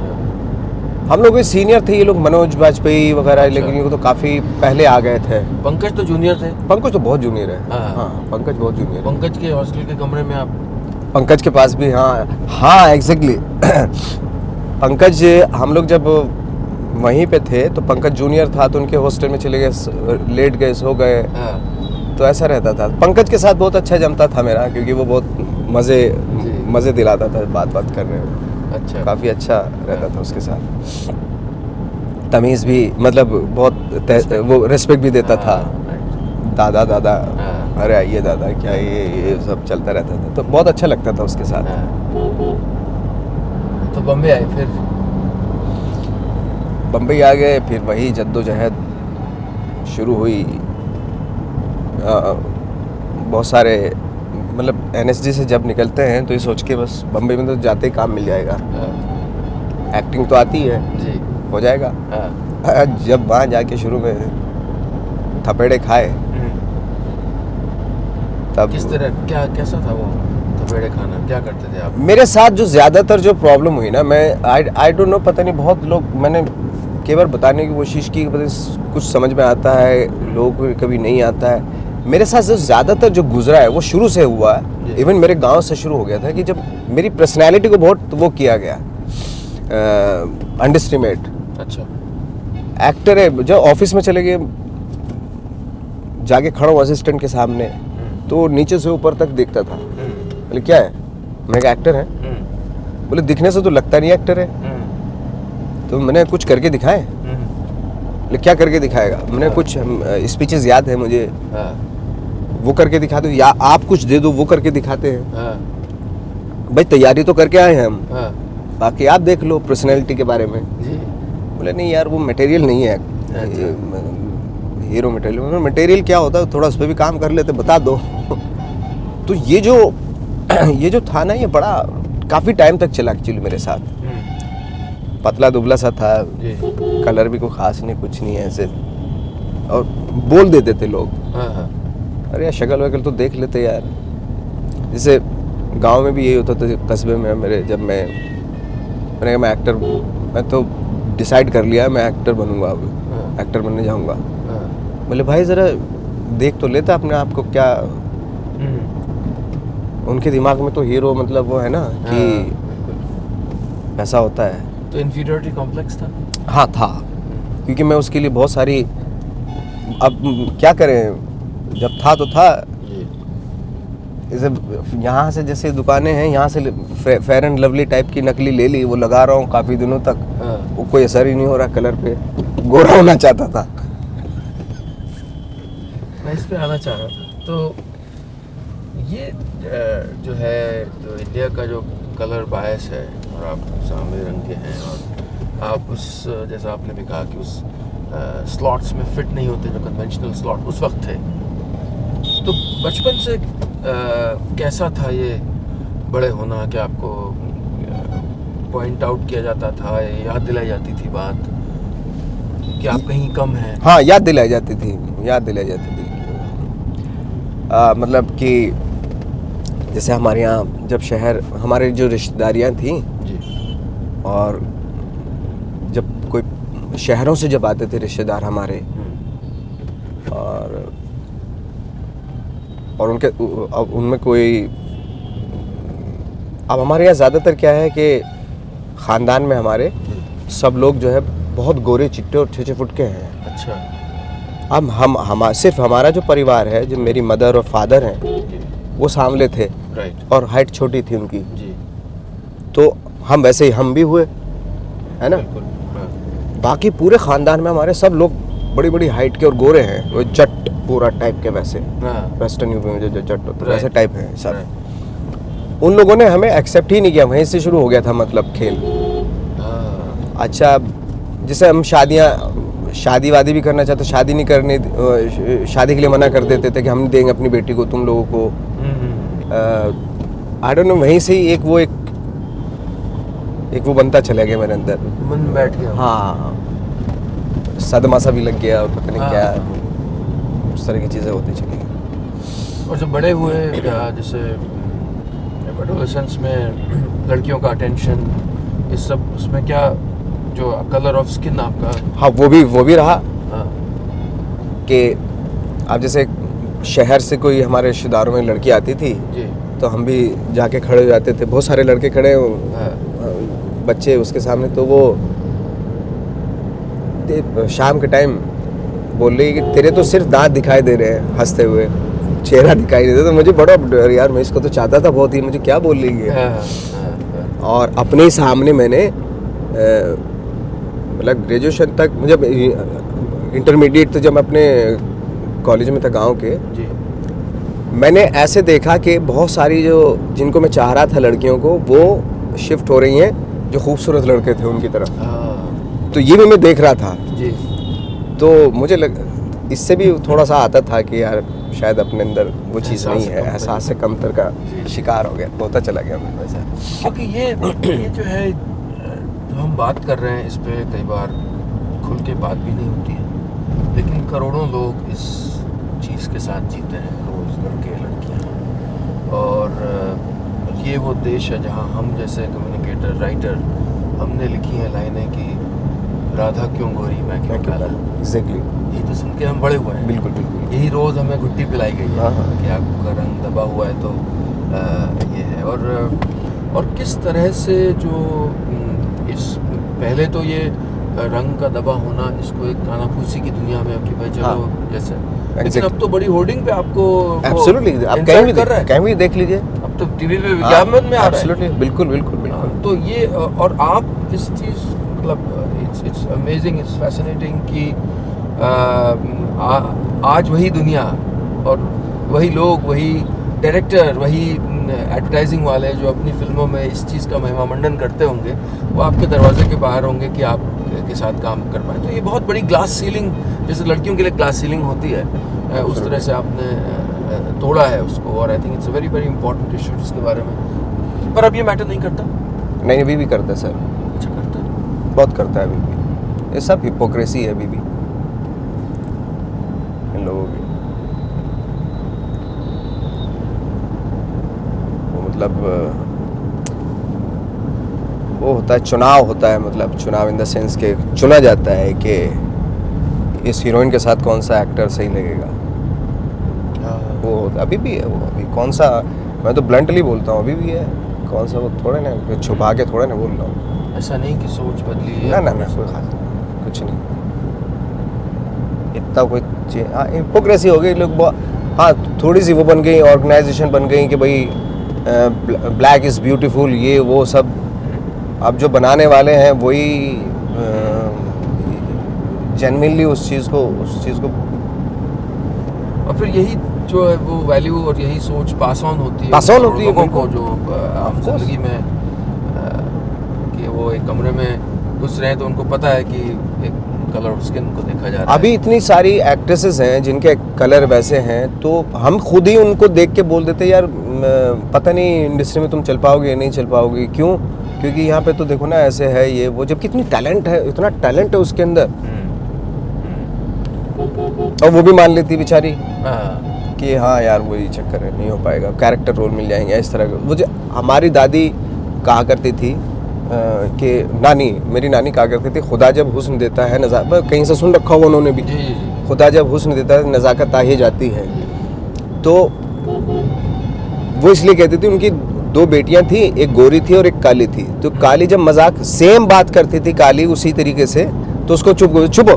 B: हम लोग भी सीनियर थे ये लोग, मनोज वाजपेयी वगैरह। अच्छा। लेकिन ये तो काफ़ी पहले आ गए थे।
A: पंकज तो जूनियर थे।
B: पंकज तो बहुत जूनियर है।
A: हाँ,
B: पंकज बहुत जूनियर।
A: पंकज के हॉस्टल के कमरे में आप?
B: पंकज के पास भी, हाँ एग्जैक्टली। पंकज, हम लोग जब वहीं पे थे तो पंकज जूनियर था, तो उनके हॉस्टल में चले गए, लेट गए, सो गए। तो ऐसा रहता था। पंकज के साथ बहुत अच्छा जमता था मेरा, क्योंकि वो बहुत मज़े दिलाता था बात करने में।
A: अच्छा,
B: काफ़ी अच्छा रहता था उसके साथ। तमीज़ भी, मतलब बहुत वो रिस्पेक्ट भी देता था। दादा अरे आइए दादा, क्या ये सब चलता रहता था, तो बहुत अच्छा लगता था उसके साथ।
A: तो बम्बई आए, फिर
B: बम्बई आ गए, फिर वही जद्दोजहद शुरू हुई। बहुत सारे, मतलब NSG से जब निकलते हैं तो ये सोच के बस बम्बई में तो जाते ही काम मिल जाएगा, एक्टिंग तो आती है
A: जी,
B: हो जाएगा। जब वहाँ जाके शुरू में थपेड़े खाए तब
A: किस तरह, कैसा था वो थपेड़े खाना, क्या करते थे आप?
B: मेरे साथ जो ज़्यादातर जो प्रॉब्लम हुई ना, मैं आई डोंट नो, पता नहीं, बहुत लोग, मैंने कई बार बताने की कोशिश की, पता नहीं कुछ समझ में आता है, लोगों को कभी नहीं आता है। मेरे साथ जो ज़्यादातर जो गुजरा है वो शुरू से हुआ है, इवन मेरे गांव से शुरू हो गया था, कि जब मेरी पर्सनैलिटी को बहुत वो किया गया, अंडरस्टिमेट।
A: अच्छा,
B: एक्टर है, जब ऑफिस में चले गए, जाके खड़ा हूँ असिस्टेंट के सामने, तो नीचे से ऊपर तक देखता था। बोले क्या है? मैं कहा एक्टर है। बोले दिखने से तो लगता नहीं एक्टर है। तो मैंने कुछ करके दिखाए। बोले क्या करके दिखाएगा? मैंने कुछ स्पीचेस याद है मुझे, वो करके दिखा दो, या आप कुछ दे दो, वो करके दिखाते हैं। भाई तैयारी तो करके आए हैं हम, बाकी आप देख लो पर्सनैलिटी के बारे में। बोले नहीं यार, वो मटेरियल नहीं है, हीरो मटेरियल। मटेरियल क्या होता है, थोड़ा उस पर भी काम कर लेते, बता दो। तो ये जो था ना, ये बड़ा काफ़ी टाइम तक चला एक्चुअली मेरे साथ। पतला दुबला सा था, कलर भी कोई खास नहीं, कुछ नहीं ऐसे, और बोल देते थे लोग, अरे यार शक्ल वगल तो देख लेते यार। जैसे गांव में भी यही होता था, कस्बे में मेरे, जब मैंने कहा मैं एक्टर, मैं तो डिसाइड कर लिया मैं एक्टर बनूंगा, अब एक्टर बनने जाऊंगा। बोले भाई ज़रा देख तो लेता अपने आप को, क्या उनके दिमाग में तो हीरो मतलब वो है ना कि ऐसा होता है।
A: तो इन्फीरियरिटी कॉम्प्लेक्स था?
B: हाँ था, क्योंकि मैं उसके लिए बहुत सारी, अब क्या करें, जब था तो था। जैसे यहाँ से जैसे दुकानें हैं, यहाँ से फेयर एंड लवली टाइप की नकली ले ली, वो लगा रहा हूँ काफ़ी दिनों तक, वो कोई असर ही नहीं हो रहा कलर पे, गोरा होना चाहता था।
A: मैं इस पे आना चाह रहा था। तो ये जो है, जो इंडिया का जो कलर बायस है, और आप सामने रंग के हैं, और आप उस, जैसा आपने भी कहा कि उस स्लॉट्स में फिट नहीं होते, जो कन्वेंशनल स्लॉट उस वक्त थे। तो बचपन से कैसा था ये बड़े होना? क्या आपको पॉइंट आउट किया जाता था, याद दिलाई जाती थी बात कि आप कहीं कम हैं?
B: हाँ, याद दिलाई जाती थी। मतलब कि जैसे हमारे यहाँ जब शहर, हमारे जो रिश्तेदारियाँ थी, और जब कोई शहरों से जब आते थे रिश्तेदार हमारे, और उनके, अब उनमें कोई, अब हमारे यहाँ ज़्यादातर क्या है कि ख़ानदान में हमारे सब लोग जो है बहुत गोरे चिट्टे और छेछे फुटके हैं।
A: अच्छा।
B: अब हम सिर्फ हमारा जो परिवार है, जो मेरी मदर और फादर हैं, वो सांवले थे,
A: राइट,
B: और हाइट छोटी थी उनकी
A: जी।
B: तो हम वैसे ही हम भी हुए, है ना। बाकी पूरे ख़ानदान में हमारे सब लोग बड़ी बड़ी हाइट के और गोरे हैं, वो जट पूरा टाइप के, वैसे वेस्टर्न यूपी में जो जट होता है वैसे टाइप हैं सब। उन लोगों ने हमें एक्सेप्ट ही नहीं किया, वहीं से शुरू हो गया था मतलब खेल। अच्छा, जैसे हम शादी वादी भी करना चाहते, शादी नहीं करने, शादी के लिए मना कर देते थे कि हम नहीं देंगे अपनी बेटी को तुम लोगों को। आई डोंट नो, वहीं से ही एक वो बनता चला गया मेरे अंदर,
A: मन बैठ गया।
B: हाँ, सदमा सा भी लग गया, और पता नहीं क्या उस तरह की चीज़ें होती चली गई।
A: और जब बड़े हुए, जैसे एडोलेसेंस में लड़कियों का अटेंशन, इस सब, उसमें क्या जो कलर ऑफ स्किन आपका?
B: हाँ, वो भी रहा कि अब जैसे शहर से कोई हमारे रिश्तेदारों में लड़की आती थी
A: जी,
B: तो हम भी जाके खड़े हो जाते थे, बहुत सारे लड़के खड़े बच्चे उसके सामने, तो वो शाम के टाइम बोल रही कि तेरे तो सिर्फ दांत दिखाई दे रहे हैं, हंसते हुए। चेहरा दिखाई नहीं देता। तो मुझे बड़ा डर, यार मैं इसको तो चाहता था बहुत ही, मुझे क्या बोल रही है। और अपने ही सामने मैंने मतलब ग्रेजुएशन तक, मुझे इंटरमीडिएट तो जब मैं अपने कॉलेज में था गांव के
A: जी,
B: मैंने ऐसे देखा कि बहुत सारी जो जिनको मैं चाह रहा था लड़कियों को, वो शिफ्ट हो रही हैं जो खूबसूरत लड़के थे उनकी तरफ। तो ये भी मैं देख रहा था
A: जी।
B: तो मुझे इससे भी थोड़ा सा आता था कि यार शायद अपने अंदर वो चीज़ नहीं है, एहसास से कमतर का शिकार हो गया, होता चला गया मैं वैसा।
A: क्योंकि ये जो है जो हम बात कर रहे हैं इस पे कई बार खुल के बात भी नहीं होती है, लेकिन करोड़ों लोग इस चीज़ के साथ जीते हैं रोज़, लड़के लड़कियाँ। और ये वो देश है जहाँ हम जैसे कम्युनिकेटर, राइटर, हमने लिखी हैं लाइनें कि राधा क्यों गोरी मैं क्यों काला।
B: एग्जैक्टली,
A: ये तो सुन के हम बड़े हुए हैं।
B: बिल्कुल बिल्कुल।
A: यही रोज़ हमें घुट्टी पिलाई गई है
B: हाँ।
A: कि आपका रंग दबा हुआ है तो ये है। और किस तरह से जो इस पहले तो ये रंग का दबा होना, इसको एक कानाफूसी की दुनिया में कि भाई चलो जैसे, लेकिन अब तो बड़ी होर्डिंग पे आपको
B: एब्सोल्युटली, आप कहीं भी देख लीजिए, अब
A: तो टीवी पे विज्ञापन में आ रहा है।
B: एब्सोल्युटली, बिल्कुल बिल्कुल बिल्कुल।
A: तो ये और आप इस चीज़ मतलब इट्स अमेजिंग, इट्स फैसिनेटिंग कि आज वही दुनिया और वही लोग, वही डायरेक्टर, वही एडवर्टाइजिंग वाले जो अपनी फिल्मों में इस चीज़ का महिमा मंडन करते होंगे, वो आपके दरवाजे के बाहर होंगे कि आप के साथ काम कर पाए। तो ये बहुत बड़ी ग्लास सीलिंग, जैसे लड़कियों के लिए ग्लास सीलिंग होती है, उस तरह से आपने तोड़ा है उसको। और I think it's a very very important issue जिसके बारे में, पर अब ये मैटर नहीं करता।
B: नहीं, अभी भी करता है सर।
A: अच्छा, करता है, बहुत
B: करता है अभी भी। ये सब हिपोक्रेसी है अभी भी इन लोगों की। वो मतलब वो होता है, चुनाव होता है, मतलब चुनाव इन द सेंस के चुना जाता है कि इस हीरोइन के साथ कौन सा एक्टर सही लगेगा। वो अभी भी है, वो अभी कौन सा, मैं तो ब्लंटली बोलता हूँ, अभी भी है। कौन सा, वो थोड़े ना छुपा के थोड़े ना बोल रहा हूँ।
A: ऐसा नहीं कि सोच बदली है,
B: ना कोई खास कुछ नहीं, इतना कोई हिपोक्रेसी हो गई लोग। हाँ, थोड़ी सी वो बन गई, ऑर्गेनाइजेशन बन गई कि भाई ब्लैक इज़ ब्यूटीफुल, ये वो सब। अब जो बनाने वाले हैं वही जेन्युइनली उस चीज़ को
A: और फिर यही जो है वो वैल्यू और यही सोच पास ऑन होती है लोगों को जो आम जिंदगी में कि वो एक कमरे में घुस रहे हैं तो उनको पता है कि एक कलर स्किन को देखा जा रहा है।
B: अभी इतनी सारी एक्ट्रेसेस हैं जिनके कलर वैसे हैं, तो हम खुद ही उनको देख के बोल देते यार पता नहीं इंडस्ट्री में तुम चल पाओगे या नहीं चल पाओगे। क्यों? क्योंकि यहाँ पे तो देखो ना ऐसे है ये वो, जबकि इतनी टैलेंट है, इतना टैलेंट है उसके अंदर। और वो भी मान लेती बेचारी कि हाँ यार वही चक्कर है, नहीं हो पाएगा, कैरेक्टर रोल मिल जाएंगे इस तरह के। मुझे हमारी दादी कहा करती थी कि मेरी नानी कहा करती थी, खुदा जब हुस्न देता है कहीं से सुन रखा हुआ उन्होंने भी, खुदा जब हुस्न देता है नज़ाकत आ ही जाती है। तो वो इसलिए कहती थी, उनकी 2 बेटियां थी, एक गोरी थी और एक काली थी। तो काली जब मजाक सेम बात करती थी काली उसी तरीके से, तो उसको चुप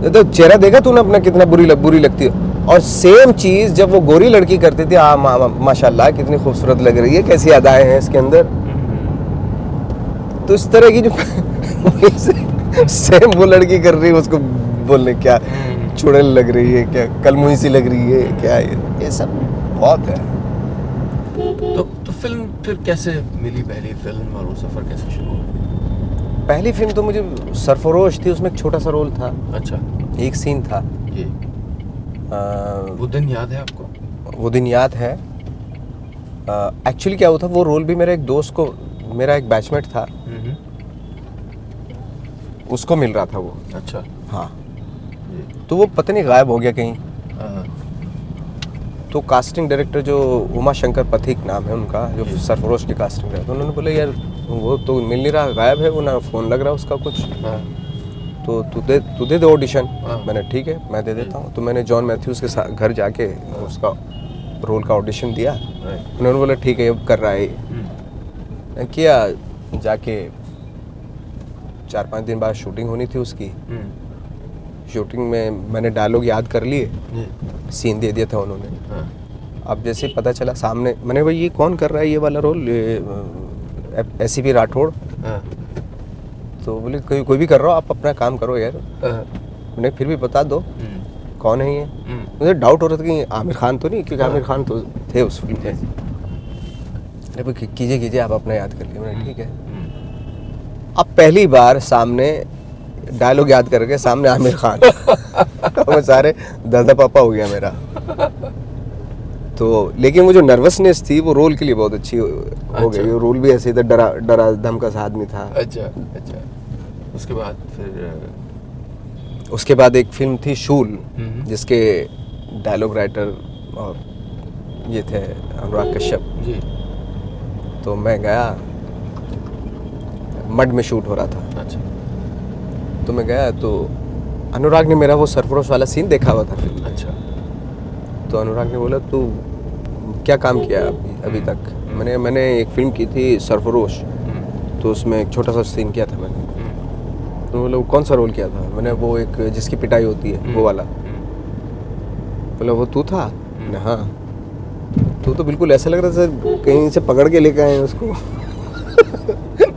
B: तो चेहरा देखा तूने अपना कितना बुरी लगती है। और सेम चीज़ जब वो गोरी लड़की करती थी, माशाल्लाह कितनी खूबसूरत लग रही है, कैसी अदाएं हैं इसके अंदर। तो इस तरह की जो सेम वो लड़की कर रही है, उसको बोलने क्या चुड़ैल लग रही है, क्या कलमुही सी लग रही है, क्या ये सब बहुत है।
A: तो फिल्म फिर कैसे मिली, पहली फिल्म, और वो सफ़र कैसे शुरू हुआ?
B: पहली फिल्म तो मुझे सरफरोश थी, उसमें एक छोटा सा रोल था।
A: अच्छा, एक
B: सीन था
A: ये। वो दिन याद है आपको?
B: वो दिन याद है। एक्चुअली क्या हुआ था, वो रोल भी मेरे एक दोस्त को, मेरा एक बैचमेट था, उसको मिल रहा था वो।
A: अच्छा,
B: हाँ। तो वो पता नहीं गायब हो गया कहीं। तो कास्टिंग डायरेक्टर जो उमा शंकर पथिक नाम है उनका, जो सरफरोश की कास्टिंग डायरेक्टर, उन्होंने बोला यार वो तो मिल नहीं रहा, गायब है वो, ना फ़ोन लग रहा उसका कुछ। तो तू दे दे ऑडिशन। मैंने ठीक है मैं दे देता हूँ। तो मैंने जॉन मैथ्यूज़ के साथ घर जाके उसका रोल का ऑडिशन दिया। उन्होंने बोला ठीक है अब कर रहा है। किया, जाके 4-5 दिन बाद शूटिंग होनी थी उसकी। शूटिंग में मैंने डायलॉग याद कर लिए, सीन दे दिया था उन्होंने। अब जैसे पता चला सामने, मैंने भाई ये कौन कर रहा है ये वाला रोल, एसीपी राठौड़। तो बोले कोई भी कर रहा हो, आप अपना काम करो यार। मैंने फिर भी बता दो कौन है ये। मुझे डाउट हो रहा था कि आमिर खान तो नहीं, क्योंकि आमिर खान तो थे उस फिल्म में। अरे कीजिए आप अपना याद कर लिए। मैंने ठीक है। अब पहली बार सामने डायलॉग याद करके सामने आमिर खान मैं सारे दादा पापा हो गया मेरा। तो लेकिन वो जो नर्वसनेस थी वो रोल के लिए बहुत अच्छी हो गई। वो रोल भी ऐसे ही था, डरा धमका सा आदमी था।
A: अच्छा। उसके बाद
B: उसके बाद एक फिल्म थी शूल, जिसके डायलॉग राइटर और ये थे अनुराग कश्यप जी। तो मैं गया, मड में शूट हो रहा था। अच्छा। तो मैं गया तो अनुराग ने मेरा वो सरफरोश वाला सीन देखा हुआ था फिल्म। अच्छा। तो अनुराग ने बोला तू क्या काम किया अभी तक? मैंने एक फिल्म की थी सरफरोश, तो उसमें एक छोटा सा सीन किया था मैंने। तो बोला कौन सा रोल किया था? मैंने वो एक जिसकी पिटाई होती है वो वाला। बोला वो तू था? हाँ। तो बिल्कुल ऐसा लग रहा था कहीं से पकड़ के लेकर आए उसको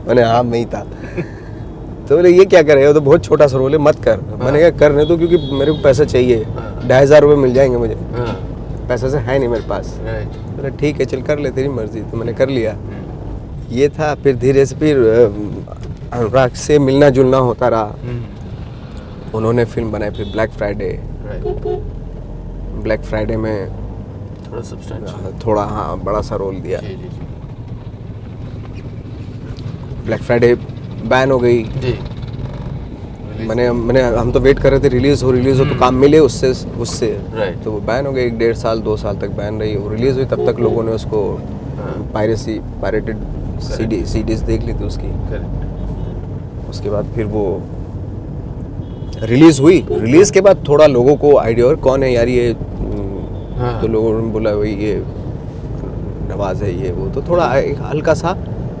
B: मैंने हाँ मैं ही था। तो बोले ये क्या कर रहे हो, तो बहुत छोटा सा रोल है मत कर। मैंने कहा करने दो, क्योंकि मेरे को पैसा चाहिए, 2,500 रुपये मिल जाएंगे मुझे। पैसा से है नहीं मेरे पास। बोला ठीक है चल कर ले, तेरी मर्जी। तो मैंने कर लिया। ये था। फिर धीरे से फिर अनुराग से मिलना जुलना होता रहा। उन्होंने फिल्म बनाई फिर ब्लैक फ्राइडे में थोड़ा हाँ बड़ा सा रोल दिया। ब्लैक फ्राइडे बैन हो गई। मैंने हम तो वेट कर रहे थे रिलीज हो तो काम मिले उससे। तो वो बैन हो गई, 1.5 साल 2 साल तक बैन रही। वो रिलीज हुई तब तक लोगों ने उसको पायरेटेड सीडीज देख ली थी उसकी। उसके बाद फिर वो रिलीज हुई। रिलीज के बाद थोड़ा लोगों को आइडिया और कौन है यार ये। तो लोगों ने बोला भाई ये नवाज है ये वो। तो थोड़ा हल्का सा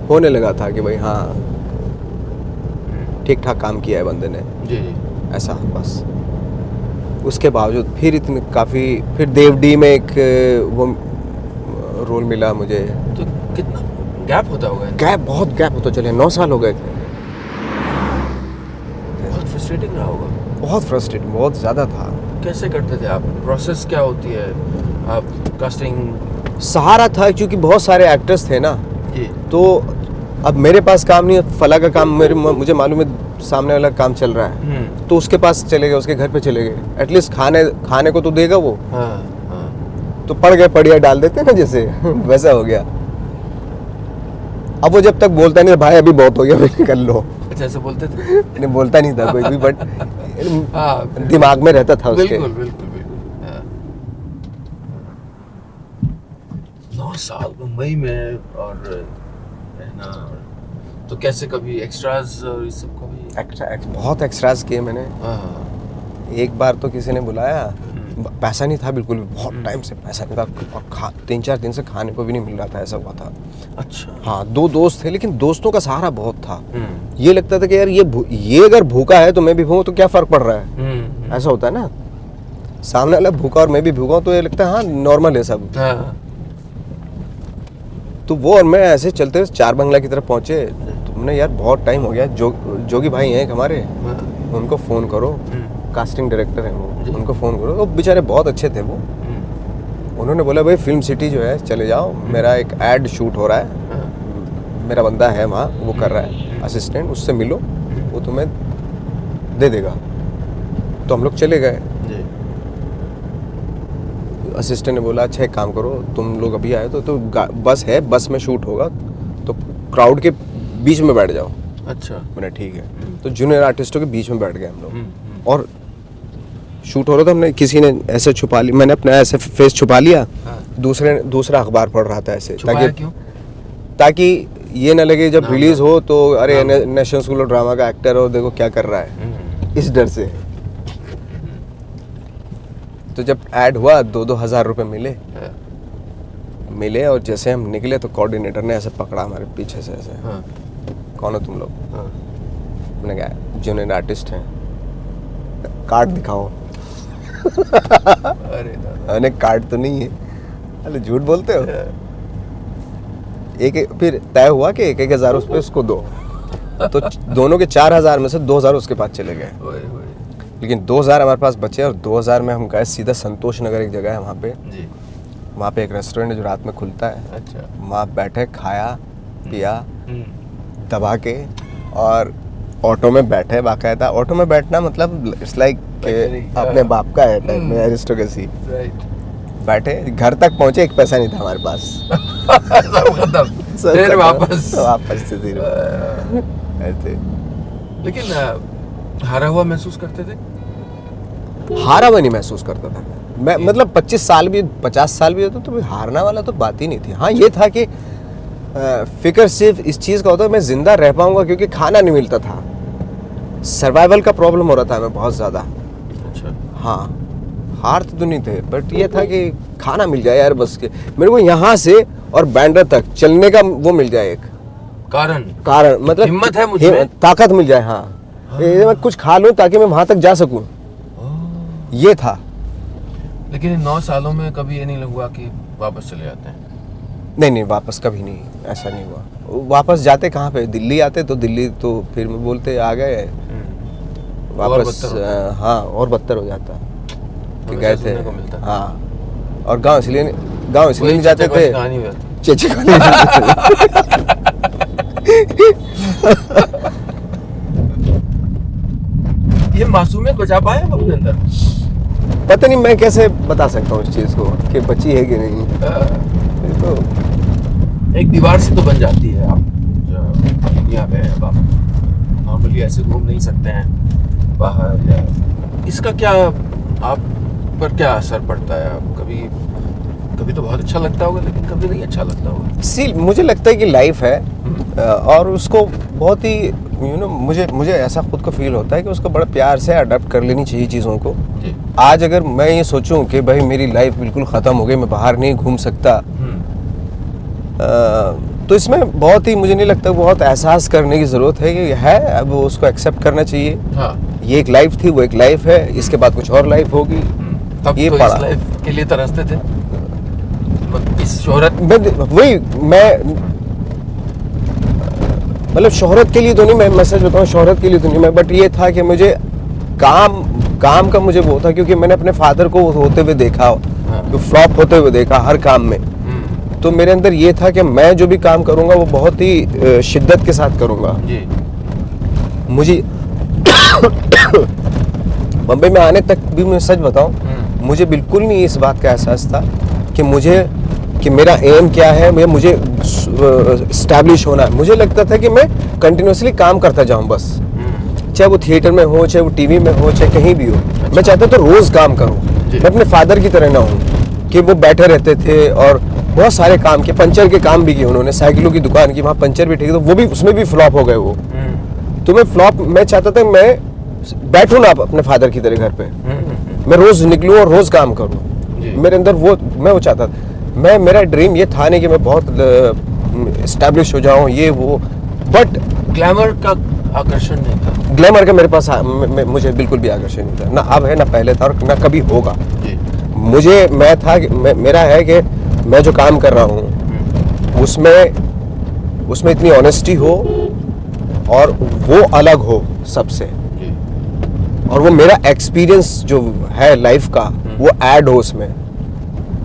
B: होने लगा था कि भाई हाँ ठीक ठाक काम किया है बंदे ने जी। ऐसा बस। उसके बावजूद फिर इतने फिर देवडी में एक वो रोल मिला मुझे।
A: तो कितना गैप होता होगा?
B: बहुत गैप होता चले, 9 साल हो गए थे।
A: बहुत फ्रस्ट्रेटिंग रहा होगा।
B: बहुत फ्रस्ट्रेटिंग, बहुत ज़्यादा था।
A: कैसे करते थे आप? प्रोसेस क्या होती है? आप कास्टिंग
B: सहारा था क्योंकि बहुत सारे एक्टर्स थे ना जी। तो अब मेरे पास काम नहीं है, फला का काम मुझे मालूम है सामने वाला काम चल रहा है, तो उसके पास चले गए, उसके घर पे चले गए। एटलीस्ट खाने को तो देगा वो। तो पढ़िया डाल देते ना जैसे वैसा हो गया। अब वो जब तक बोलता नहीं भाई अभी बहुत हो गया मैंने कर लो।
A: अच्छा ऐसे बोलते थे?
B: नहीं बोलता नहीं था कोई भी, बट दिमाग में रहता था उसके।
A: बिल्कुल 9 साल मुंबई में और रहना। तो कैसे कभी एक्स्ट्राज और इस सब कभी?
B: बहुत एक्स्ट्राज किए मैंने। एक बार तो किसी ने बुलाया, पैसा नहीं था बिल्कुल भी, बहुत टाइम से पैसा नहीं था और 3-4 दिन से खाने को भी नहीं मिल रहा था, ऐसा हुआ था। अच्छा। हाँ 2 दोस्त थे, लेकिन दोस्तों का सहारा बहुत था। ये लगता था कि यार ये अगर भूखा है तो मैं भी भूखा तो क्या फर्क पड़ रहा है। ऐसा होता है ना, सामने वाला भूखा और मैं भी भूखा तो ये लगता है हाँ नॉर्मल है सब। तो वो और मैं ऐसे चलते हुए 4 बंगला की तरफ पहुंचे। तुमने यार बहुत टाइम हो गया, जोगी भाई हैं हमारे, उनको फ़ोन करो, कास्टिंग डायरेक्टर हैं वो, उनको फ़ोन करो। वो बेचारे बहुत अच्छे थे वो। उन्होंने बोला भाई फिल्म सिटी जो है चले जाओ, मेरा एक ऐड शूट हो रहा है, मेरा बंदा है वहाँ वो कर रहा है असिस्टेंट, उससे मिलो वो तुम्हें दे देगा। तो हम लोग चले गए। असिस्टेंट ने बोला अच्छा एक काम करो तुम लोग अभी आए तो बस है, बस में शूट होगा तो क्राउड के बीच में बैठ जाओ। अच्छा मैंने ठीक है। तो जूनियर आर्टिस्टों के बीच में बैठ गए हम लोग और शूट हो रहा था। हमने किसी ने ऐसे छुपा लिया, मैंने अपना ऐसे फेस छुपा लिया। दूसरा अखबार पढ़ रहा था ऐसे, ताकि ये ना लगे जब रिलीज हो तो अरे नेशनल स्कूल ऑफ ड्रामा का एक्टर हो, देखो क्या कर रहा है, इस डर से। तो जब ऐड हुआ 2-2 हज़ार रुपये मिले और जैसे हम निकले तो कोऑर्डिनेटर ने ऐसे पकड़ा हमारे पीछे से ऐसे, कौन हो तुम लोग? मैंने कहा जूनियर आर्टिस्ट हैं। कार्ड दिखाओ। अरे कार्ड तो नहीं है। अरे झूठ बोलते हो। फिर तय हुआ कि 1,000 उस पे उसको दो, तो दोनों के 4,000 में से 2,000 उसके पास चले गए। लेकिन 2,000 हमारे पास बचे और 2,000 में हम गए सीधा संतोष नगर, एक जगह है वहाँ पे जी। वहाँ पे एक रेस्टोरेंट है जो रात में खुलता है। अच्छा। वहाँ बैठे, खाया पिया दबा के, और ऑटो में बैठे। बाकायदा ऑटो में बैठना मतलब इट्स लाइक अपने बाप का है टाइप में, एरिस्टोक्रेसी। बैठे, घर तक पहुँचे, 1 पैसा नहीं था हमारे पास।
A: फिर वापस
B: से ऐसे।
A: लेकिन हारा हुआ महसूस करते थे?
B: हारा हुआ नहीं महसूस करता था मैं। मतलब 25 साल भी 50 साल भी होता तो हारना वाला तो बात ही नहीं थी। हाँ ये था कि फिक्र सिर्फ इस चीज़ का होता मैं जिंदा रह पाऊंगा, क्योंकि खाना नहीं मिलता था। सर्वाइवल का प्रॉब्लम हो रहा था हमें बहुत ज़्यादा। अच्छा। हाँ हार तो नहीं थे, बट ये था कि खाना मिल जाए यार, बस के मेरे को यहाँ से और बैंड्रा तक चलने का वो मिल जाए, एक कारण मतलब
A: हिम्मत है मुझे,
B: ताकत मिल जाए। हाँ मैं कुछ खा लूँ ताकि मैं वहाँ तक जा सकूँ, ये था।
A: लेकिन इन 9 सालों में कभी ये नहीं लगा कि वापस चले जाते हैं?
B: नहीं वापस कभी नहीं, ऐसा नहीं हुआ। वापस जाते कहाँ पे, दिल्ली आते तो दिल्ली तो फिर मैं बोलते आ गए वापस। हाँ और बदतर हो जाता कि गए थे। हाँ और गांव इसलिए नहीं जाते थे। चेचे
A: ये मासूमियत बचा पाए आप अपने अंदर?
B: पता नहीं मैं कैसे बता सकता हूँ इस चीज़ को कि बची है कि नहीं। तो
A: एक दीवार से तो बन जाती है। आप दुनिया में आप नॉर्मली ऐसे घूम नहीं सकते हैं बाहर, या इसका क्या आप पर क्या असर पड़ता है? आप कभी तो बहुत अच्छा लगता होगा, लेकिन कभी नहीं अच्छा लगता होगा।
B: मुझे लगता है कि लाइफ है और उसको बहुत ही मुझे ऐसा खुद को फील होता है कि उसको बड़ा प्यार से अडॉप्ट कर लेनी चाहिए चीज़ों को। आज अगर मैं ये सोचूं कि भाई मेरी लाइफ बिल्कुल ख़त्म हो गई, मैं बाहर नहीं घूम सकता, तो इसमें बहुत ही मुझे नहीं लगता बहुत एहसास करने की ज़रूरत है कि है, अब उसको एक्सेप्ट करना चाहिए। हाँ। ये एक लाइफ थी, वो एक लाइफ है, इसके बाद कुछ और लाइफ होगी।
A: तब ये तो इस लाइफ के लिए तरसते थे, इस शोहरत
B: वही मैं मतलब शोहरत के लिए तो नहीं, मैं सच बताऊं शोहरत के लिए तो नहीं मैं, बट ये था कि मुझे काम का मुझे वो था, क्योंकि मैंने अपने फादर को होते हुए देखा, तो फ्लॉप होते हुए देखा हर काम में। तो मेरे अंदर ये था कि मैं जो भी काम करूंगा वो बहुत ही शिद्दत के साथ करूंगा। मुझे बम्बई में आने तक भी मैं सच बताऊं मुझे बिल्कुल नहीं इस बात का एहसास था कि मेरा एम क्या है, मुझे एस्टैब्लिश होना है। मुझे लगता था कि मैं कंटिन्यूसली काम करता जाऊं बस, चाहे वो थिएटर में हो, चाहे वो टीवी में हो, चाहे कहीं भी हो। मैं चाहता था रोज काम करूं, मैं अपने फादर की तरह ना हूं कि वो बैठे रहते थे और बहुत सारे काम किए, पंचर के काम भी किए उन्होंने, साइकिलों की दुकान की, वहाँ पंचर भी ठीक, तो वो भी उसमें भी फ्लॉप हो गए वो। तो मैं चाहता था मैं बैठूं ना अपने फादर की तरह घर पे, मैं रोज निकलूं और रोज काम करूं। मेरे अंदर मैं चाहता था। मेरा ड्रीम ये था नहीं कि मैं बहुत एस्टैब्लिश हो जाऊं ये वो, बट
A: ग्लैमर का आकर्षण नहीं था।
B: ग्लैमर का मेरे पास मुझे बिल्कुल भी आकर्षण नहीं था, ना अब है ना पहले था और ना कभी होगा। मेरा है कि मैं जो काम कर रहा हूँ उसमें इतनी ऑनेस्टी हो और वो अलग हो सबसे, और वो मेरा एक्सपीरियंस जो है लाइफ का वो ऐड हो उसमें,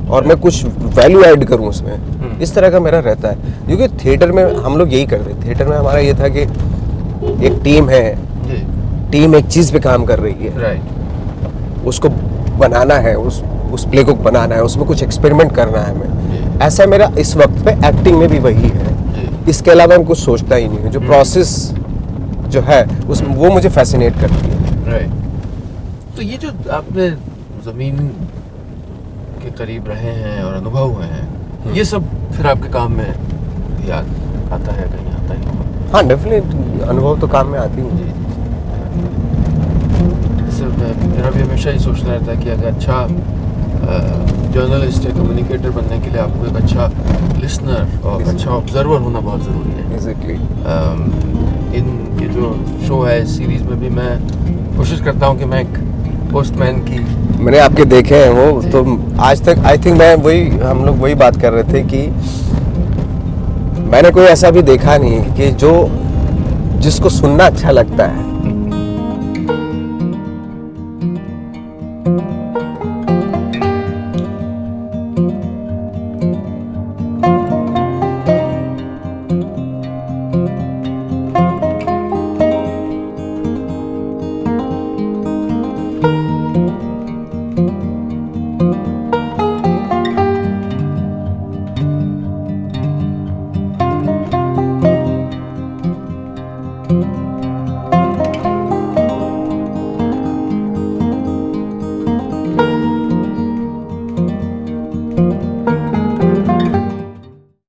B: और मैं कुछ वैल्यू ऐड करूं उसमें। इस तरह का मेरा रहता है, क्योंकि थिएटर में हम लोग यही करते हैं। थिएटर में हमारा ये था कि एक टीम है, टीम एक चीज़ पे काम कर रही है, उसको बनाना है, उस प्ले को बनाना है, उसमें कुछ एक्सपेरिमेंट करना है हमें। ऐसा मेरा इस वक्त पे एक्टिंग में भी वही है। इसके अलावा मैं कुछ सोचता ही नहीं है। जो प्रोसेस जो है उसमें वो मुझे फैसिनेट करती है।
A: तो ये जो आपने ज़मीन के करीब रहे हैं और अनुभव हुए हैं, ये सब फिर आपके काम में याद आता है, कहीं आता ही होगा?
B: हाँ डेफिनेट, अनुभव तो काम में आती है।
A: मेरा भी हमेशा ही सोचना रहता है कि अगर अच्छा जर्नलिस्ट या कम्युनिकेटर बनने के लिए आपको एक अच्छा लिसनर और अच्छा ऑब्जर्वर होना बहुत ज़रूरी है।
B: एग्जैक्टली।
A: ये जो शो है, इस सीरीज़ में भी मैं कोशिश करता हूँ कि मैं एक पोस्टमैन की।
B: मैंने आपके देखे हैं वो, तो आज तक आई थिंक हम लोग वही बात कर रहे थे कि मैंने कोई ऐसा भी देखा नहीं कि जिसको सुनना अच्छा लगता है।